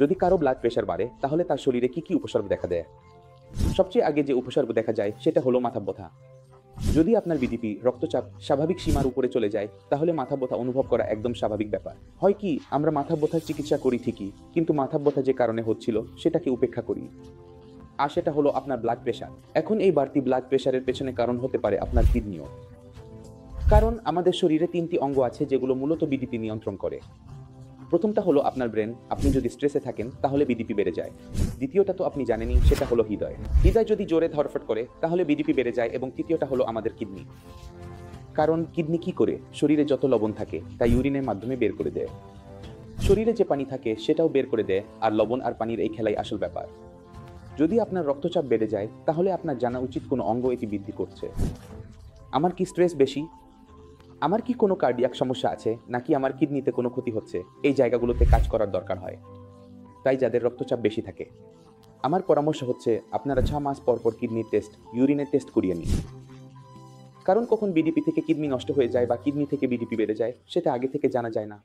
যদি কারো blood pressure বাড়ে তাহলে তার শরীরে কি কি উপসর্গ দেখা দেয়? সবচেয়ে আগে যে উপসর্গ দেখা যায় সেটা হলো মাথা ব্যথা। যদি আপনার বিডিপি রক্তচাপ স্বাভাবিক সীমার উপরে চলে যায় তাহলে মাথা ব্যথা অনুভব করা একদম স্বাভাবিক ব্যাপার। হয় কি আমরা মাথা ব্যথার চিকিৎসা করি ঠিকই, কিন্তু মাথা ব্যথা যে কারণে হচ্ছিল সেটাকে উপেক্ষা করি, আর সেটা হলো আপনার ব্লাড প্রেশার। এখন এই বাড়তি ব্লাড প্রেশারের পেছনে কারণ হতে পারে আপনার কিডনিও। কারণ আমাদের শরীরে 3টি অঙ্গ আছে যেগুলো মূলত বিডিপি নিয়ন্ত্রণ করে। প্রথমটা হলো আপনার ব্রেন। আপনি যদি স্ট্রেসে থাকেন তাহলে বিডিপি বেড়ে যায়। দ্বিতীয়টা তো আপনি জানেনই, সেটা হলো হৃদয়। হৃদয় যদি জোরে ধড়ফড় করে তাহলে বিডিপি বেড়ে যায়। এবং তৃতীয়টা হলো আমাদের কিডনি। কারণ কিডনি কি করে? শরীরে যত লবণ থাকে তা ইউরিনের মাধ্যমে বের করে দেয়। শরীরে যে পানি থাকে সেটাও বের করে দেয়, আর লবণ আর পানির এই খেলাই আসল ব্যাপার। যদি আপনার রক্তচাপ বেড়ে যায় তাহলে আপনার জানা উচিত কোনো অঙ্গ এটি বৃদ্ধি করছে। আমার কি স্ট্রেস বেশি? আমার কি কোনো কার্ডিয়াক সমস্যা আছে, নাকি আমার কিডনিতে কোনো ক্ষতি হচ্ছে? এই জায়গাগুলোতে কাজ করার দরকার হয়। তাই যাদের রক্তচাপ বেশি থাকে, আমার পরামর্শ হচ্ছে আপনারা 6 মাস পর পর কিডনির টেস্ট, ইউরিনের টেস্ট করিয়ে নিন। কারণ কখন বিডিপি থেকে কিডনি নষ্ট হয়ে যায় বা কিডনি থেকে বিডিপি বেড়ে যায় সেটা আগে থেকে জানা যায় না।